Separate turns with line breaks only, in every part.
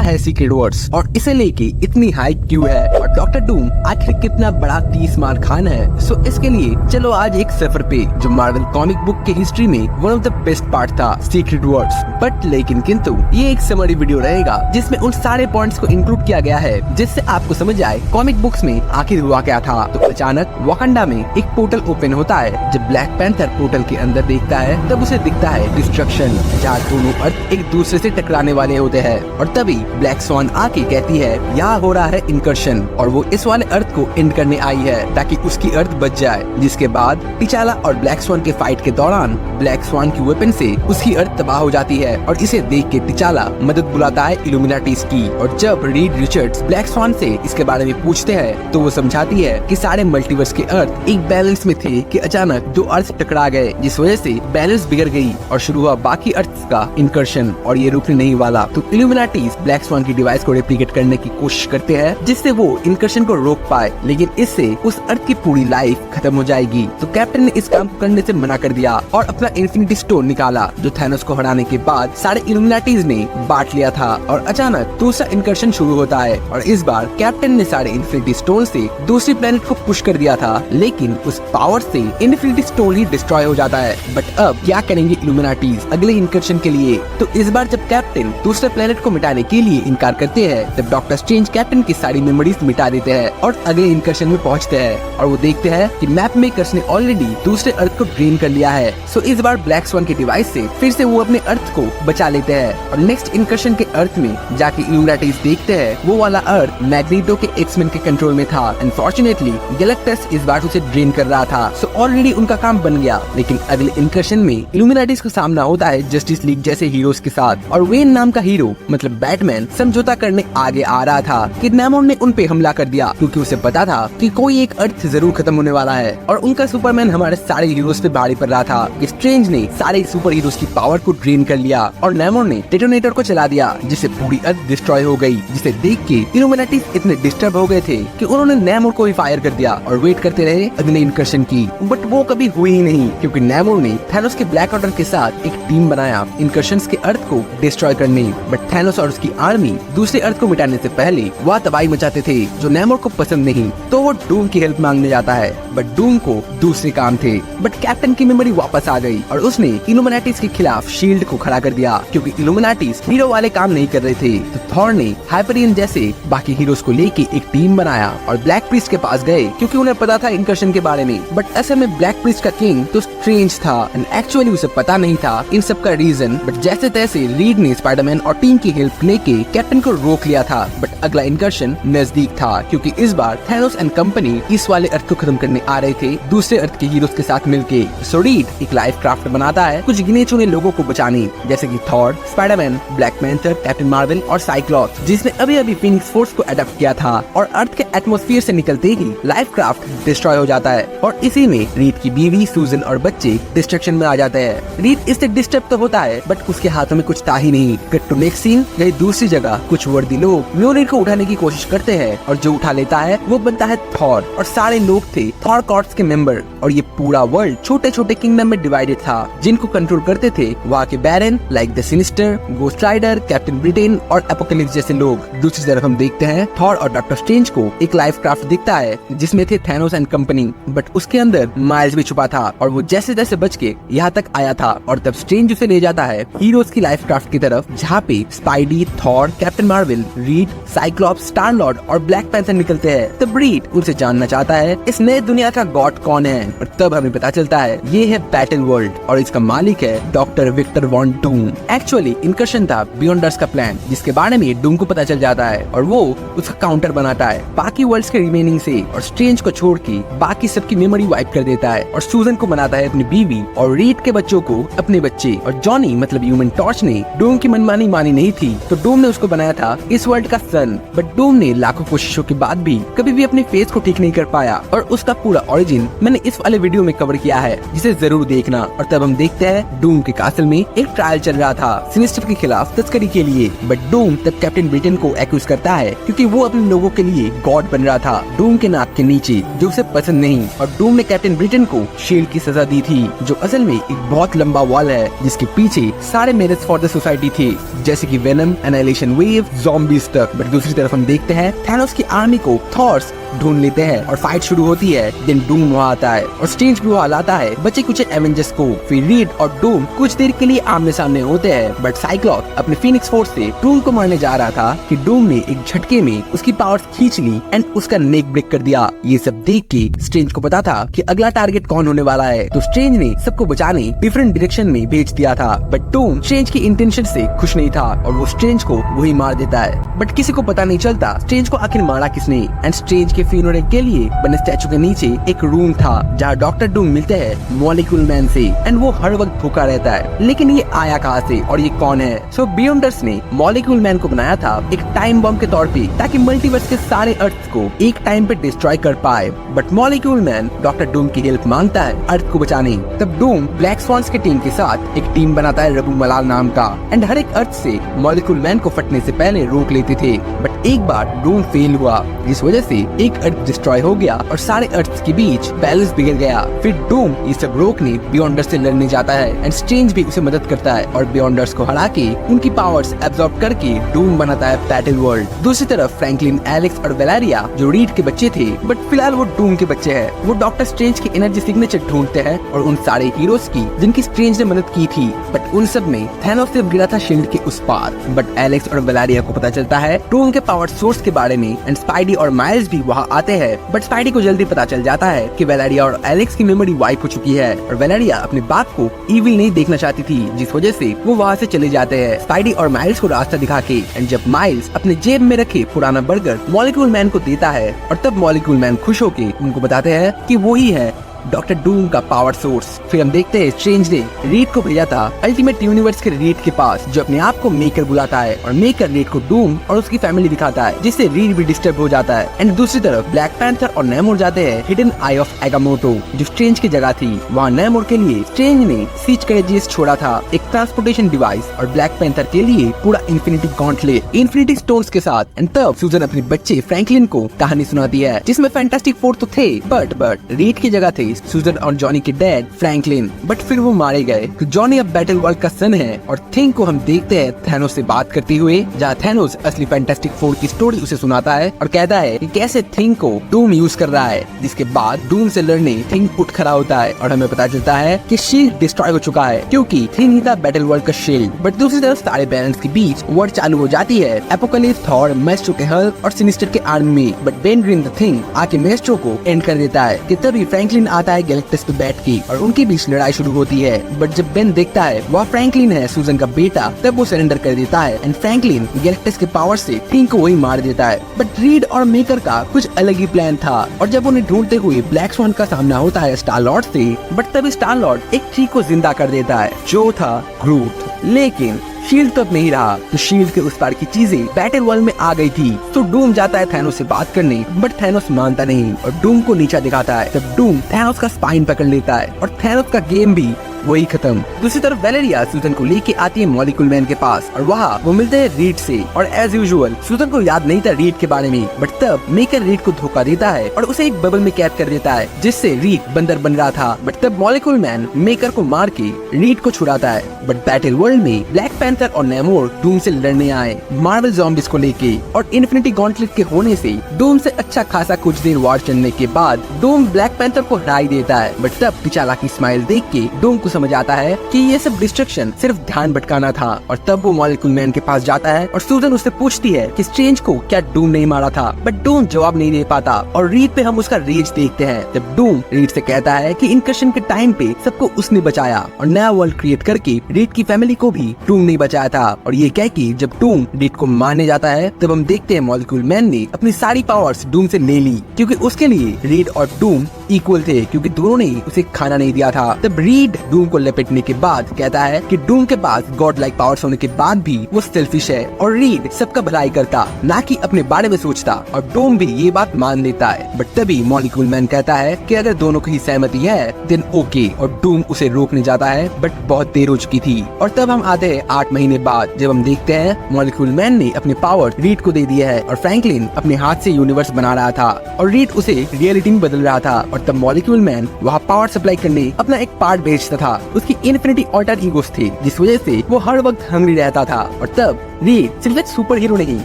है secret words और इसे लेके इतनी हाइप क्यों है, और डॉक्टर डूम आखिर कितना बड़ा 30 मार खान है। सो इसके लिए चलो आज एक सफर पे जो मार्वल कॉमिक बुक की हिस्ट्री में one of the best part था, सीक्रेट वर्ड्स। बट लेकिन किंतु ये एक समरी वीडियो रहेगा जिसमें उन सारे पॉइंट्स को इंक्लूड किया गया है जिससे आपको समझ आए कॉमिक बुक्स में आखिर हुआ क्या था। तो अचानक वाकंडा में एक पोर्टल ओपन होता है। जब ब्लैक पैंथर पोर्टल के अंदर देखता है तब उसे दिखता है डिस्ट्रक्शन, जहाँ दोनों अर्थ एक दूसरे से टकराने वाले होते हैं। और तभी ब्लैक स्वान आके कहती है यहाँ हो रहा है इनकर्शन और वो इस वाले अर्थ को एंड करने आई है ताकि उसकी अर्थ बच जाए। जिसके बाद टिचाला और ब्लैक स्वान के फाइट के दौरान ब्लैक स्वान की वेपन से उसकी अर्थ तबाह हो जाती है और इसे देख के टिचाला मदद बुलाता है इल्यूमिनाटीज की। और जब रीड रिचर्ड्स ब्लैक स्वान से इसके बारे में पूछते हैं तो वो समझाती है कि सारे मल्टीवर्स के अर्थ एक बैलेंस में थे कि अचानक दो अर्थ टकरा गए जिस वजह से बैलेंस बिगड़ गई और शुरू हुआ बाकी अर्थ का इनकर्शन और ये रुकने नहीं वाला। तो इल्यूमिनाटीज ब्लैक स्वान की डिवाइस को रेप्लिकेट करने की कोशिश करते हैं जिससे वो इनकर्शन को रोक पाए, लेकिन इससे उस अर्थ की पूरी लाइफ खत्म हो जाएगी। तो कैप्टन ने इस काम को करने से मना कर दिया और अपना इन्फिनिटी स्टोन निकाला जो थैनोस को हराने के बाद सारे इल्यूमिनाटीज ने बांट लिया था। और अचानक दूसरा इनकर्शन शुरू होता है और इस बार कैप्टन ने सारे इन्फिनिटी स्टोन से दूसरी प्लेनेट को पुश कर दिया था, लेकिन उस पावर से इन्फिनिटी स्टोन ही डिस्ट्रॉय हो जाता है। बट अब क्या करेंगे इल्यूमिनाटीज अगले इनकर्शन के लिए? तो इस बार जब कैप्टन दूसरे प्लेनेट को मिटाने के लिए इनकार करते हैं तब डॉक्टर स्ट्रेंज कैप्टन की सारी मेमोरीज मिटा देते हैं और अगले इनकर्शन में पहुंचते हैं और वो देखते हैं कि मैप मेकर्स ने ऑलरेडी दूसरे अर्थ को ड्रेन कर लिया है। सो इस बार ब्लैक स्वान की डिवाइस से फिर से वो अपने अर्थ को बचा लेते हैं और नेक्स्ट इनकर्शन के अर्थ में जाके इल्यूमिनाटीज देखते हैं वो वाला अर्थ मैग्नेटो के एक्समैन के कंट्रोल में था। अनफॉर्चुनेटली गैलेक्टस इस बार उसे ड्रेन कर रहा था। सो ऑलरेडी उनका काम बन गया, लेकिन अगले इनकर्शन में इल्यूमिनाटीज को सामना होता है जस्टिस लीग जैसे हीरोज के साथ और वेन नाम का हीरो मतलब बैटमैन समझौता करने आगे आ रहा था कि नैमोर ने उन पे हमला कर दिया क्योंकि उसे पता था कि कोई एक अर्थ जरूर खत्म होने वाला है और उनका सुपरमैन हमारे सारे हीरोज पे भारी पड़ रहा था कि स्ट्रेंज ने सारे सुपर हीरोज की पावर को ड्रेन कर लिया और नैमोर ने डेटोनेटर को चला दिया जिससे पूरी अर्थ डिस्ट्रॉय हो गई। जिसे देख के इल्यूमिनाटीज इतने डिस्टर्ब हो गए थे कि उन्होंने नैमोर को ही फायर कर दिया और वेट करते रहे अगले इनकर्शन की। बट वो कभी हुई ही नहीं क्योंकि नैमोर ने थैनोस के ब्लैक ऑर्डर के साथ एक टीम बनाया इनकर्शंस के अर्थ को डिस्ट्रॉय करने। बट थैनोस और उसकी आर्मी दूसरे अर्थ को मिटाने से पहले वह तबाही मचाते थे जो नैमोर को पसंद नहीं, तो वो डूम की हेल्प मांगने जाता है। बट डूम को दूसरे काम थे। बट कैप्टन की मेमोरी वापस आ गई और उसने इल्यूमिनाटीज के खिलाफ शील्ड को खड़ा कर दिया क्योंकि इल्यूमिनाटीज हीरो वाले काम नहीं कर रहे थे। तो थॉर ने हाइपरियन जैसे बाकी हीरोज को लेके एक टीम बनाया और ब्लैक प्रीस्ट के पास गए क्योंकि उन्हें पता था इनकर्शन के बारे में। बट असल में ब्लैक प्रीस्ट का किंग तो स्ट्रेंज था एंड एक्चुअली उसे पता नहीं था इन सब का रीजन। बट जैसे तैसे रीड ने स्पाइडरमैन और टीम की हेल्प लेके कैप्टन को रोक लिया था। बट अगला इनकर्शन नजदीक था क्योंकि इस बार थैनोस एंड कंपनी इस वाले अर्थ को खत्म करने आ रहे थे दूसरे अर्थ के हीरोज के साथ मिलके। सो रीड एक लाइफ क्राफ्ट बनाता है कुछ गिने चुने लोगों को बचाने जैसे कि Thor, Spiderman, black panther, captain Marvel और साइक्लॉप्स जिसने अभी अभी फीनिक्स फोर्स को अडॉप्ट किया था। और अर्थ के एटमॉस्फेयर से निकलते ही लाइफ क्राफ्ट डिस्ट्रॉय हो जाता है और इसी में रीड की बीवी सूजन और बच्चे डिस्ट्रक्शन में आ जाते हैं। रीड इससे डिस्टर्ब तो होता है बट उसके हाथों में कुछ था ही नहीं। कट टू नेक्स्ट सीन, कहीं दूसरी जगह कुछ वर्दी लोग म्योनिर को उठाने की कोशिश करते हैं और जो उठा लेता है वो बनता है थॉर और सारे लोग थे थॉर कॉर्प्स के मेंबर। और ये पूरा वर्ल्ड छोटे छोटे किंगडम में डिवाइडेड था जिनको कंट्रोल करते थे वहाँ के Baron like the Sinister, Ghost Rider, Captain Britain और एपोकलिप्स जैसे लोग। दूसरी तरफ हम देखते हैं थॉर और डॉक्टर स्ट्रेंज को एक लाइफ क्राफ्ट दिखता है जिसमें थे थैनोस एंड कंपनी, बट उसके अंदर माइल्स भी छुपा था और वो जैसे जैसे बच के यहाँ तक आया था। और तब स्ट्रेंज उसे ले जाता है हीरोज की लाइफ क्राफ्ट की तरफ जहाँ पे spidey, Thor, captain Marvel, read, Cyclops, star Lord और ब्लैक पैंथर निकलते हैं। तब रीड उनसे जानना चाहता है इस नए दुनिया का गॉड कौन है और तब हमें पता चलता है ये है बैटल वर्ल्ड और इसका मालिक है doctor Victor Von Doom. Actually incursion था बियॉन्डर्स का प्लान जिसके बारे में डूम को पता चल जाता है और वो उसका काउंटर बनाता है बाकी वर्ल्ड्स के रिमेनिंग से और स्ट्रेंज को छोड़ के बाकी सबकी मेमोरी वाइप कर देता है और सूजन को बनाता है अपनी बीवी और रीड के बच्चों को अपने बच्चे। और जॉनी मतलब ह्यूमन टॉर्च ने डूम की मनमानी मानी नहीं थी तो डूम ने उसको बनाया था इस वर्ल्ड का सन। बट डूम ने लाखों कोशिश कोशिशों के बाद भी कभी भी अपने फेस को ठीक नहीं कर पाया और उसका पूरा ओरिजिन मैंने इस वाले वीडियो में कवर किया है, जिसे जरूर देखना। और तब हम देखते हैं डूम के कासल में एक ट्रायल चल रहा था सिनिस्टर के खिलाफ तस्करी के लिए, बट डूम तब कैप्टन ब्रिटेन को एक्यूज करता है क्योंकि वो अपने लोगों के लिए गॉड बन रहा था डूम के नाक के नीचे, जो उसे पसंद नहीं। और डूम ने कैप्टन ब्रिटेन को शील्ड की सजा दी थी, जो असल में एक बहुत लंबा वॉल है जिसके पीछे सारे मेरिट्स फॉर द सोसाइटी थे, जैसे कि वेनम, एनाइलेशन वेव, ज़ॉम्बीज तक। बट दूसरी तरफ हम देखते हैं थैनोस की आर्मी को थॉर्स ढूंढ लेते हैं और फाइट शुरू होती है। देन डूम वहाँ आता है और स्ट्रेंज भी वहाँ लाता है बचे कुछ एवेंजर्स को। फिर रीड और डूम कुछ देर के लिए आमने सामने होते हैं, बट साइक्लॉप्स अपने फीनिक्स फोर्स से डूम को मारने जा रहा था कि डूम ने एक झटके में उसकी पावर्स खींच ली एंड उसका नेक ब्रेक कर दिया। ये सब देख के स्ट्रेंज को पता था कि अगला टारगेट कौन होने वाला है, तो स्ट्रेंज ने सबको बचाने डिफरेंट डायरेक्शन में भेज दिया था। बट डूम स्ट्रेंज की इंटेंशन से खुश नहीं था और वो स्ट्रेंज को वही मार देता है। बट किसी को पता नहीं चलता स्ट्रेंज को आखिर मारा किसने। एंड स्ट्रेंज के फ्यूनरल के लिए बने स्टैचू के नीचे एक रूम था जहाँ डॉक्टर डूम मिलते हैं मॉलिक्यूल मैन से, एंड वो हर वक्त भूखा रहता है। लेकिन ये आया कहाँ से और ये कौन है? सो बियॉन्डर्स ने मॉलिक्यूल मैन को बनाया था एक टाइम बम के तौर पे, ताकि मल्टीवर्स के सारे अर्थ को एक टाइम पे डिस्ट्रॉय कर पाए। But molecule man doctor Doom की हेल्प मांगता है अर्थ को बचाने। तब डूम ब्लैक स्वॉन्स के टीम के साथ एक टीम बनाता है रबू मलाल नाम का, एंड हर एक अर्थ से मॉलिक्यूल मैन को फटने से पहले रोक लेते थे। बट एक बार डूम फेल हुआ, जिस वजह से एक अर्थ डिस्ट्रॉय हो गया और सारे अर्थ के बीच बैलेंस बिगड़ गया। फिर डूम ये सब रोकने बियॉन्डर्स से लड़ने जाता है एंड स्ट्रेंज भी उसे मदद करता है और बियॉन्डर्स को हरा के उनकी पावर्स एब्जॉर्ब करके डूम बनाता है बैटल वर्ल्ड। दूसरी तरफ फ्रैंकलिन, एलेक्स और वेलेरिया जो रीड के बच्चे थे, बट फिलहाल वो डूम के बच्चे हैं, वो डॉक्टर स्ट्रेंज की एनर्जी सिग्नेचर ढूंढते हैं और उन सारे हीरोज की जिनकी स्ट्रेंज ने मदद की थी। बट उन सब में थैनोस से गिरा था शील्ड के उस पार। बट एलेक्स और वेलेरिया को पता चलता है डूम के पावर सोर्स के बारे में, एंड स्पाइडी और माइल्स भी वहाँ आते हैं। बट स्पाइडी को जल्दी पता चल जाता है कि वेलेरिया और एलेक्स की मेमोरी वाइप हो चुकी है और वेलेरिया अपने बाप को इविल नहीं देखना चाहती थी, जिस वजह से वो वहाँ से चले जाते हैं स्पाइडी और माइल्स को रास्ता दिखा के। एंड जब माइल्स अपने जेब में रखे पुराना बर्गर मॉलिक्यूल मैन को देता है और तब मॉलिक्यूल मैन खुश होके उनको बताते हैं कि वो ही है डॉक्टर डूम का पावर सोर्स। फिर हम देखते हैं स्ट्रेंज ने रीड को भेजा था अल्टीमेट यूनिवर्स के रीड के पास, जो अपने आप को मेकर बुलाता है और मेकर रीड को डूम और उसकी फैमिली दिखाता है, जिससे रीड भी डिस्टर्ब हो जाता है। एंड दूसरी तरफ ब्लैक पैंथर और नेमोर जाते हैं हिडन आई ऑफ एगामोटो, जो स्ट्रेंज की जगह थी। वहाँ नेमोर के लिए स्ट्रेंज ने सीज करेजियस छोड़ा था, एक ट्रांसपोर्टेशन डिवाइस, और ब्लैक पैंथर के लिए पूरा इन्फिनिटी गॉन्टलेट इन्फिनिटी स्टोन्स के साथ। एंड तब सूजन अपने बच्चे फ्रैंकलिन को कहानी सुनाती है, जिसमें फैंटास्टिक फोर तो थे, बट रीड की जगह थे सूजन और जॉनी के डैड फ्रैंकलिन। बट फिर वो मारे गए। तो जॉनी अब बैटल वर्ल्ड का सन है और थिंग को हम देखते हैं थैनोस से बात करते हुए, जहाँ थैनोस असली फैंटास्टिक फोर की स्टोरी उसे सुनाता है और कहता है कि कैसे थिंग को डूम यूज कर रहा है। जिसके बाद डूम से लड़ने थिंग उठ खड़ा होता है और हमें पता चलता है कि शील्ड डिस्ट्रॉय हो चुका है, क्योंकि थिंग ही था बैटल वर्ल्ड का शील्ड। बट दूसरी तरफ सारे बैलेंस के बीच वॉर चालू हो जाती है एपोकलिप्स, थॉर, मेस्ट्रो के हल्क और सिनिस्टर के आर्मी में। But Ben green the thing आके मेस्ट्रो को एंड कर देता है कि तभी फ्रैंकलिन आता है गैलेक्टस पे बैठ के और उनके बीच लड़ाई शुरू होती है। बट जब बेन देखता है वह फ्रैंकलिन है सूजन का बेटा, तब वो सरेंडर कर देता है एंड फ्रैंकलिन गैलेक्टस के पावर से थिंग को वही मार देता है। बट रीड और मेकर का कुछ अलग ही प्लान था और जब उन्हें ढूंढते हुए ब्लैक स्वॉन का सामना होता है स्टार लॉर्ड से, बट तभी स्टार लॉर्ड एक ट्री को जिंदा कर देता है जो था ग्रूट। लेकिन शील्ड तो अब नहीं रहा, तो शील्ड के उस पार की चीजें बैटल वर्ल्ड में आ गई थी। तो डूम जाता है थैनोस से बात करने, बट थैनोस मानता नहीं और डूम को नीचा दिखाता है। तब डूम थैनोस का स्पाइन पकड़ लेता है और थैनोस का गेम भी वही खत्म। दूसरी तरफ वेलेरिया सूजन को लेके आती है मॉलिक्यूल मैन के पास और वहाँ वो मिलते हैं रीड से, और एज यूजुअल सूजन को याद नहीं था रीड के बारे में। बट तब मेकर रीड को धोखा देता है और उसे एक बबल में कैद कर देता है, जिससे रीड बंदर बन रहा था। बट तब मॉलिक्यूल मैन मेकर को मार के रीड को छुड़ाता है। बट बैटल वर्ल्ड में ब्लैक पैंथर और नेमोर डूम से लड़ने आए मार्वल ज़ॉम्बीज को लेके, और इन्फिनिटी गॉन्टलेट के होने से डूम से अच्छा खासा कुछ देर वॉर चलने के बाद डूम ब्लैक पैंथर को हरा ही देता है। बट तब तिचाला की स्माइल देख के डूम को समझ आता है कि ये सब डिस्ट्रक्शन सिर्फ ध्यान भटकाना था, और तब वो मॉलिक्यूल मैन के पास जाता है और सूजन उससे पूछती है कि स्ट्रेंज को क्या डूम नहीं मारा था। बट डूम जवाब नहीं दे पाता और रीड पे हम उसका रेज देखते हैं। जब डूम रीड से कहता है कि इनकर्शन के टाइम पे सबको उसने बचाया और नया वर्ल्ड क्रिएट करके रीड की फैमिली को भी डूम नहीं बचाया था। और ये कह के जब डूम रीड को मारने जाता है, तब हम देखते हैं मॉलिक्यूल मैन ने अपनी सारी पावर्स डूम से ले ली, क्योंकि उसके लिए रीड और डूम इक्वल थे क्योंकि दोनों ने उसे खाना नहीं दिया था। तब रीड डूम को लपेटने के बाद कहता है कि डूम के पास गॉड लाइक पावर्स होने के बाद भी वो सेल्फिश है और रीड सबका भलाई करता, ना कि अपने बारे में सोचता, और डूम भी ये बात मान लेता है। बट तभी मॉलिक्यूल मैन कहता है कि अगर दोनों की सहमति है देन ओके, और डूम उसे रोकने जाता है बट बहुत देर हो चुकी थी। और तब हम आते हैं 8 महीने बाद, जब हम देखते हैं मॉलिक्यूल मैन ने अपने पावर रीड को दे दिया है और फ्रैंकलिन अपने हाथ से यूनिवर्स बना रहा था और रीड उसे रियलिटी में बदल रहा था। और तब मॉलिक्यूल मैन वहाँ पावर सप्लाई करने अपना एक पार्ट भेजता था। उसकी इन्फिनिटी ऑल्टर ईगोस थे जिस वजह से वो हर वक्त हंग्री रहता था। और तब रीड सिर्फ एक सुपर हीरो नहीं,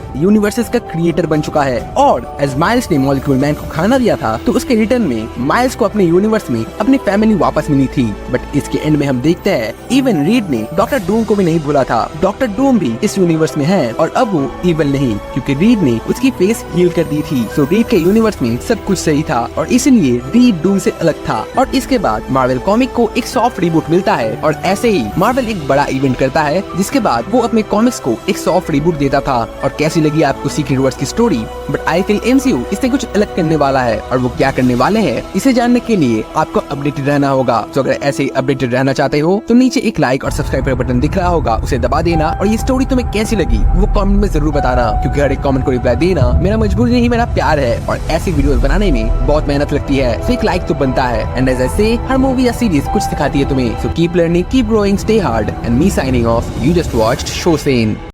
यूनिवर्सेस का क्रिएटर बन चुका है। और एज माइल्स ने मॉलिक्यूल मैन को खाना दिया था तो उसके रिटर्न में माइल्स को अपने यूनिवर्स में अपनी फैमिली वापस मिली थी। बट इसके एंड में हम देखते हैं इवन रीड ने डॉक्टर डूम को भी नहीं भूला था। डॉक्टर डूम भी इस यूनिवर्स में है और अब वो इवल नहीं, क्योंकि रीड ने उसकी फेस हील कर दी थी। सो रीड के यूनिवर्स में सब कुछ सही था और इसलिए रीड डूम से अलग था। और इसके बाद मार्वल कॉमिक को एक सॉफ्ट रिबूट मिलता है और ऐसे ही मार्वल एक बड़ा इवेंट करता है जिसके बाद वो अपने कॉमिक्स को एक सॉफ्ट रिबूट देता था। और कैसी लगी आपको सीक्रेट वर्स की story? But I feel MCU इससे कुछ अलग करने वाला है और वो क्या करने वाले हैं इसे जानने के लिए आपको अपडेटेड रहना होगा। तो अगर ऐसे ही अपडेटेड रहना चाहते हो तो नीचे एक लाइक और सब्सक्राइब का बटन दिख रहा होगा, उसे दबा देना। और ये स्टोरी तुम्हें कैसी लगी वो कमेंट में जरूर बताना, क्योंकि हर एक कमेंट को रिप्लाई देना मेरा मजबूरी नहीं, मेरा प्यार है। और ऐसी वीडियोस बनाने में बहुत मेहनत लगती है, तो एक लाइक तो बनता है। एंड एज आई से हर मूवी या सीरीज कुछ सिखाती है तुम्हें। So keep learning, keep growing, stay hard and me signing off. You just watched शोसेन।